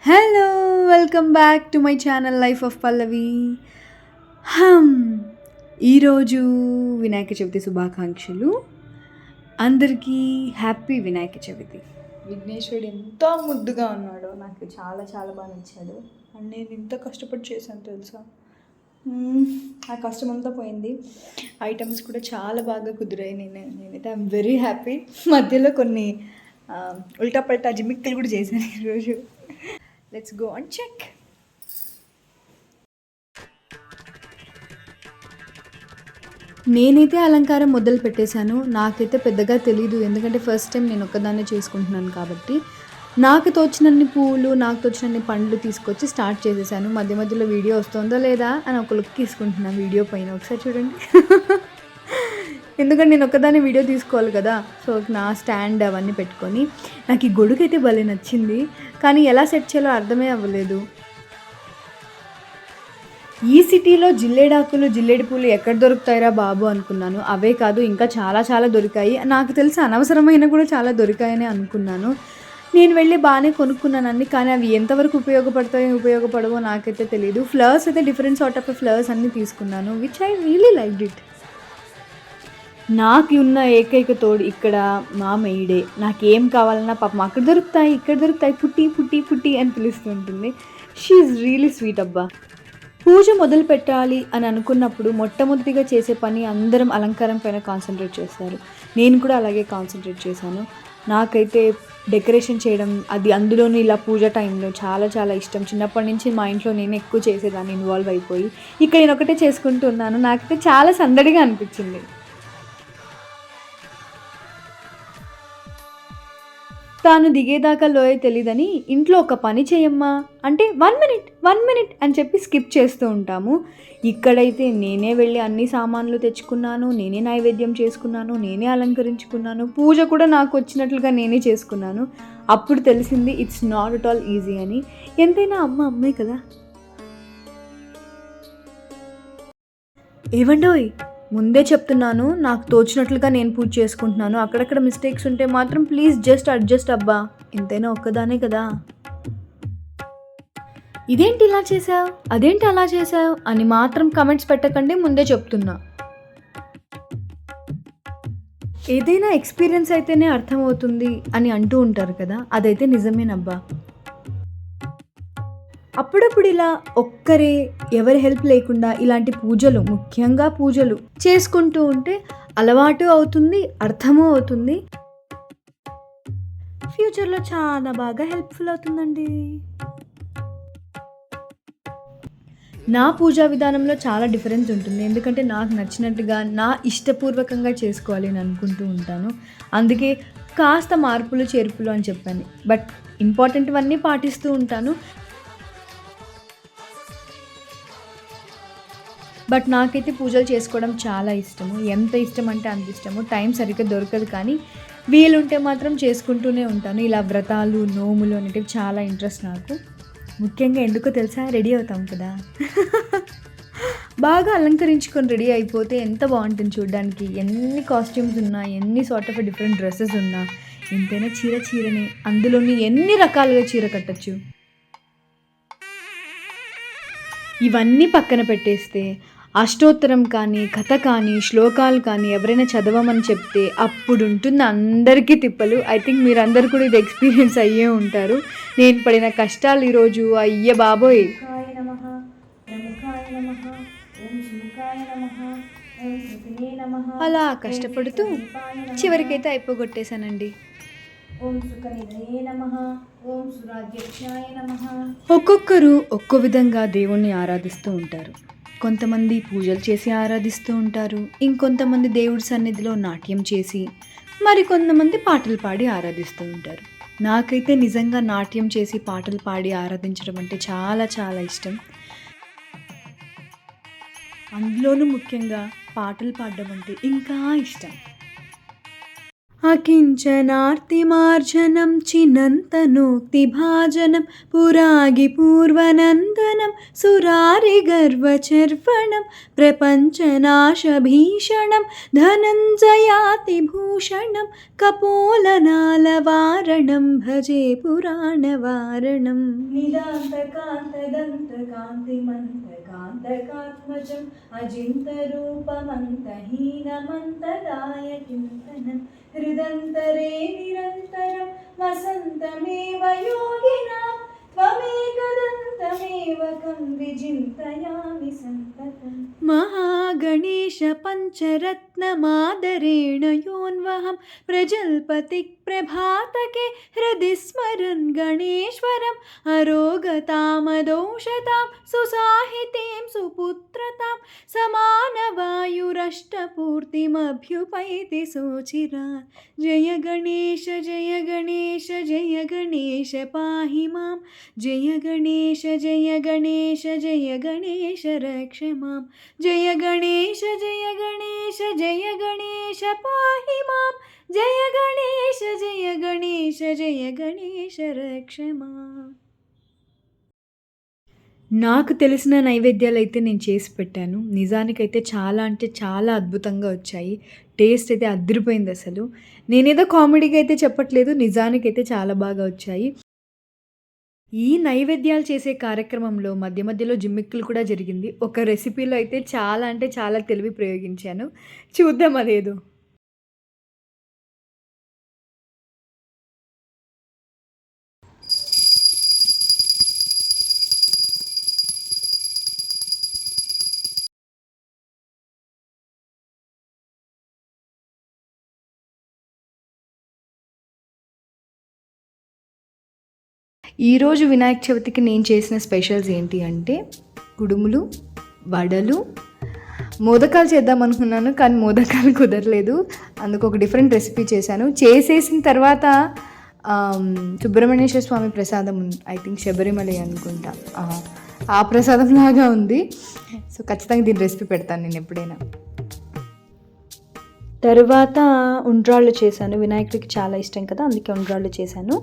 Hello welcome back to my channel life of Pallavi. Hmm ఈరోజు వినాయక చవితి శుభాకాంక్షలు. అందరికీ హ్యాపీ వినాయక చవితి. విఘ్నేశ్వరుడు ఎంత ముద్దుగా ఉన్నాడో నాకు చాలా చాలా బాగా నచ్చాడు. అండ్ నేను ఇంత కష్టపడి చేశాను తెలుసా. ఆ కష్టం అంతా పోయింది. ఐటమ్స్ కూడా చాలా బాగా కుదిరాయి. నేనైతే ఐఎమ్ వెరీ హ్యాపీ. మధ్యలో కొన్ని ఉల్టా పల్టా జిమిక్కలు కూడా చేశాను ఈరోజు. Let's go and check. నేనైతే అలంకారం మొదలు పెట్టేశాను. నాకైతే పెద్దగా తెలీదు, ఎందుకంటే ఫస్ట్ టైం నేను ఒక్కదాన్నే చేసుకుంటున్నాను కాబట్టి నాకు తోచినన్ని పువ్వులు, నాకు తోచినన్ని పండ్లు తీసుకొచ్చి స్టార్ట్ చేసేసాను. మధ్య మధ్యలో వీడియో వస్తుందా లేదా అని ఒక లుక్ తీసుకుంటున్నాను వీడియో పైన. ఒకసారి చూడండి. ఎందుకంటే నేను ఒక్కదాన్ని వీడియో తీసుకోవాలి కదా. సో నా స్టాండ్ అవన్నీ పెట్టుకొని నాకు ఈ గొడుగు అయితే భలే నచ్చింది, కానీ ఎలా సెట్ చేయాలో అర్థమే అవ్వలేదు. ఈ సిటీలో జిల్లేడాకులు, జిల్లేడి పూలు ఎక్కడ దొరుకుతాయిరా బాబు అనుకున్నాను. అవే కాదు, ఇంకా చాలా చాలా దొరికాయి. నాకు తెలిసి అనవసరమైన కూడా చాలా దొరికాయని అనుకున్నాను. నేను వెళ్ళి బాగానే కొనుక్కున్నాను అన్ని, కానీ అవి ఎంతవరకు ఉపయోగపడవో నాకైతే తెలియదు. ఫ్లవర్స్ అయితే డిఫరెంట్ సార్ట్ ఆఫ్ ఫ్లవర్స్ అన్నీ తీసుకున్నాను, which I really liked it. నాకు ఉన్న ఏకైక తోడు ఇక్కడ మా మెయిడే. నాకేం కావాలన్నా పాపం అక్కడ దొరుకుతాయి, ఇక్కడ దొరుకుతాయి, పుట్టి పుట్టి పుట్టి అని పిలుస్తుంటుంది. షీ ఈజ్ రియలీ స్వీట్ అబ్బా. పూజ మొదలు పెట్టాలి అని అనుకున్నప్పుడు మొట్టమొదటిగా చేసే పని అందరం అలంకారం పైన కాన్సన్ట్రేట్ చేస్తారు. నేను కూడా అలాగే కాన్సన్ట్రేట్ చేశాను. నాకైతే డెకరేషన్ చేయడం, అది అందులోనూ ఇలా పూజ టైంలో చాలా చాలా ఇష్టం. చిన్నప్పటి నుంచి మా ఇంట్లో నేను ఎక్కువ చేసేదాన్ని, ఇన్వాల్వ్ అయిపోయి. ఇక్కడ నేను ఒకటే చేసుకుంటున్నాను. నాకైతే చాలా సందడిగా అనిపించింది. తాను దిగేదాకా లోయ తెలీదని ఇంట్లో ఒక పని చేయమ్మా అంటే 1 మినిట్ అని చెప్పి స్కిప్ చేస్తూ ఉంటాము. ఇక్కడైతే నేనే వెళ్ళి అన్ని సామాన్లు తెచ్చుకున్నాను, నేనే నైవేద్యం చేసుకున్నాను, నేనే అలంకరించుకున్నాను, పూజ కూడా నాకు వచ్చినట్లుగా నేనే చేసుకున్నాను. అప్పుడు తెలిసింది it's not at all easy అని. ఎంతైనా అమ్మే కదా. ఏవండోయ్, ముందే చెప్తున్నాను, నాకు తోచినట్లుగా నేను పూజ చేసుకుంటున్నాను. అక్కడక్కడ మిస్టేక్స్ ఉంటే మాత్రం ప్లీజ్ జస్ట్ అడ్జస్ట్ అబ్బా. ఎంతైనా ఒక్కదానే కదా. ఇదేంటి ఇలా చేసావు, అదేంటి అలా చేసావు అని మాత్రం కమెంట్స్ పెట్టకండి, ముందే చెప్తున్నా. ఏదైనా ఎక్స్పీరియన్స్ అయితేనే అర్థమవుతుంది అని అంటూ ఉంటారు కదా, అదైతే నిజమేనబ్బా. అప్పుడప్పుడు ఇలా ఒక్కరే, ఎవరి హెల్ప్ లేకుండా ఇలాంటి పూజలు, ముఖ్యంగా పూజలు చేసుకుంటూ ఉంటే అలవాటు అవుతుంది, అర్థమూ అవుతుంది. ఫ్యూచర్లో చాలా బాగా హెల్ప్ఫుల్ అవుతుందండి. నా పూజా విధానంలో చాలా డిఫరెన్స్ ఉంటుంది, ఎందుకంటే నాకు నచ్చినట్టుగా నా ఇష్టపూర్వకంగా చేసుకోవాలి అని అనుకుంటూ ఉంటాను. అందుకే కాస్త మార్పులు చేర్పులు అని చెప్పాను, బట్ ఇంపార్టెంట్వన్నీ పాటిస్తూ ఉంటాను. బట్ నాకైతే పూజలు చేసుకోవడం చాలా ఇష్టము. ఎంత ఇష్టం అంటే అంత ఇష్టము. టైం సరిగ్గా దొరకదు, కానీ వీలుంటే మాత్రం చేసుకుంటూనే ఉంటాను. ఇలా వ్రతాలు, నోములు అనేటివి చాలా ఇంట్రెస్ట్ నాకు. ముఖ్యంగా ఎందుకో తెలుసా, రెడీ అవుతాం కదా. బాగా అలంకరించుకొని రెడీ అయిపోతే ఎంత బాగుంటుంది చూడడానికి. ఎన్ని కాస్ట్యూమ్స్ ఉన్నా, ఎన్ని సార్ట్ ఆఫ్ డిఫరెంట్ డ్రెస్సెస్ ఉన్నా, ఎంతైనా చీరనే. అందులోని ఎన్ని రకాలుగా చీర కట్టచ్చు. ఇవన్నీ పక్కన పెట్టేస్తే అష్టోత్తరం కానీ, కథ కానీ, శ్లోకాలు కానీ ఎవరైనా చదవమని చెప్తే అప్పుడు ఉంటుంది అందరికీ తిప్పలు. ఐ థింక్ మీరందరూ కూడా ఇది ఎక్స్పీరియన్స్ అయ్యే ఉంటారు. నేను పడిన కష్టాలు ఈరోజు అయ్య బాబోయ్. అలా కష్టపడుతూ చివరికైతే అయిపోగొట్టేశానండి. ఒక్కొక్కరు ఒక్కో విధంగా దేవుణ్ణి ఆరాధిస్తూ ఉంటారు. కొంతమంది పూజలు చేసి ఆరాధిస్తూ ఉంటారు, ఇంకొంతమంది దేవుడి సన్నిధిలో నాట్యం చేసి, మరి కొంతమంది పాటలు పాడి ఆరాధిస్తూ ఉంటారు. నాకైతే నిజంగా నాట్యం చేసి పాటలు పాడి ఆరాధించడం అంటే చాలా చాలా ఇష్టం. అందులోనూ ముఖ్యంగా పాటలు పాడడం అంటే ఇంకా ఇష్టం. అకించనార్తిమార్జనం చినంతనోక్తిభాజనం పురాగిపూర్వనందనం సురారిగర్వచర్వణం ప్రపంచనాశభీషణం ధనంజయాతిభూషణం కపోలనాలవారణం భజే పురాణవారణం నిదాంతకాంతదంతకాంతిమంతకాంతకాత్మజం అజింతరూపమంతహీనమంతదాయకింతనం హృదంతరే నిరంతరం వసంతమేవ యోగినాం త్వమేకదంతమేవ కం విజింతయామి సంతతం మహాగణేశ పంచరత్నమాదరేణ యోన్వహం ప్రజల్పతిక్ ప్రభాతకే హృది స్మరన్ గణేశ్వరం అరోగతామదోషతాం సుసాహితీం సుపుత్రతాం సమానవాయురష్టపూర్తిమభ్యుపైతి శోచిరాన్ జయ గణేశ జయ గణేశ జయ గణేశ పాహి మాం జయ గణేశ జయ గణేశ జయ గణేశ రక్ష మాం జయ గణేశ జయ గణేశ జయ గణేశ పాహి మాం జయ గణేశ జయ గణేశ జయ గణేశ రక్ష మాం. నాకు తెలిసిన నైవేద్యాలు అయితే నేను చేసి పెట్టాను. నిజానికైతే చాలా అంటే చాలా అద్భుతంగా వచ్చాయి. టేస్ట్ అయితే అదిరిపోయింది అసలు. నేనేదో కామెడీగా అయితే చెప్పట్లేదు, నిజానికైతే చాలా బాగా వచ్చాయి. ఈ నైవేద్యాలు చేసే కార్యక్రమంలో మధ్య మధ్యలో జిమ్మిక్కులు కూడా జరిగింది. ఒక రెసిపీలో అయితే చాలా అంటే చాలా తెలివి ప్రయోగించాను. చూద్దాం అదేదో. ఈరోజు వినాయక చవితికి నేను చేసిన స్పెషల్స్ ఏంటి అంటే కుడుములు, వడలు, మోదకాలు చేద్దాం అనుకున్నాను కానీ మోదకాలు కుదరలేదు. అందుకు ఒక డిఫరెంట్ రెసిపీ చేశాను. చేసేసిన తర్వాత సుబ్రహ్మణ్యేశ్వర స్వామి ప్రసాదం, ఐ థింక్ శబరిమలై అనుకుంటా, ఆ ప్రసాదం లాగా ఉంది. సో ఖచ్చితంగా దీని రెసిపీ పెడతాను నేను ఎప్పుడైనా. తర్వాత ఉండ్రాళ్ళు చేశాను. వినాయకుడికి చాలా ఇష్టం కదా, అందుకే ఉండ్రాళ్ళు చేశాను.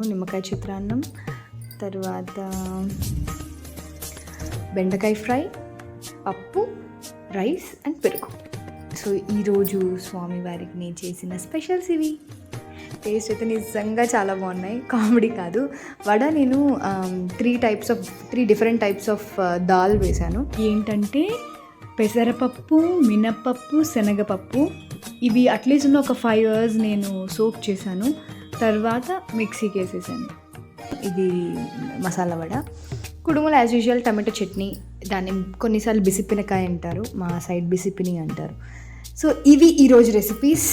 నిమ్మకాయ చిత్రాన్నం, తర్వాత బెండకాయ ఫ్రై, పప్పు, రైస్ అండ్ పెరుగు. సో ఈరోజు స్వామివారికి నేను చేసిన స్పెషల్స్ ఇవి. టేస్ట్ అయితే నిజంగా చాలా బాగున్నాయి, కామెడీ కాదు. వడ నేను 3 డిఫరెంట్ టైప్స్ ఆఫ్ దాల్ వేశాను. ఏంటంటే పెసరపప్పు, మినప్పప్పు, శనగపప్పు. ఇవి అట్లీస్ట్ ఒక 5 hours నేను సోక్ చేశాను. తర్వాత మిక్సీకి వేసేసాను. ఇది మసాలా వడ. కుడుములు యాజ్ యూజువల్ టమాటో చట్నీ, దాన్ని కొన్నిసార్లు బిసిపినకాయ అంటారు, మా సైడ్ బిసిపిని అంటారు. సో ఇవి ఈరోజు రెసిపీస్.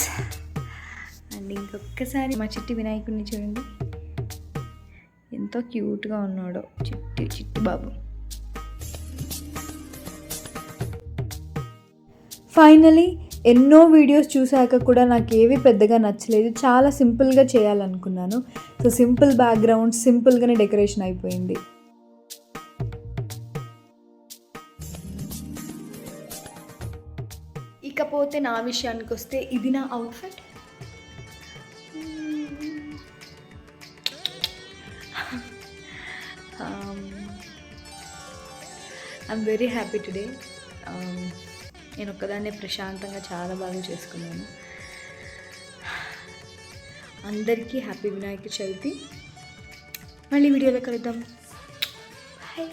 అండ్ ఇంకొకసారి మా చిట్టి వినాయకుడిని చూడండి, ఎంతో క్యూట్గా ఉన్నాడో చిట్టి చిట్టి బాబు. ఫైనలీ ఎన్నో వీడియోస్ చూశాక కూడా నాకు ఏవి పెద్దగా నచ్చలేదు. చాలా సింపుల్గా చేయాలనుకున్నాను. సో సింపుల్ బ్యాక్గ్రౌండ్, సింపుల్గానే డెకరేషన్ అయిపోయింది. ఇకపోతే నా విషయానికి వస్తే ఇది నా outfit. I'm very happy today. నేను ఒక్కదాన్నే ప్రశాంతంగా చాలా బాగా చేసుకున్నాను. అందరికీ హ్యాపీ వినాయక చవితి. మళ్ళీ వీడియోలో కలుద్దాం. బాయ్.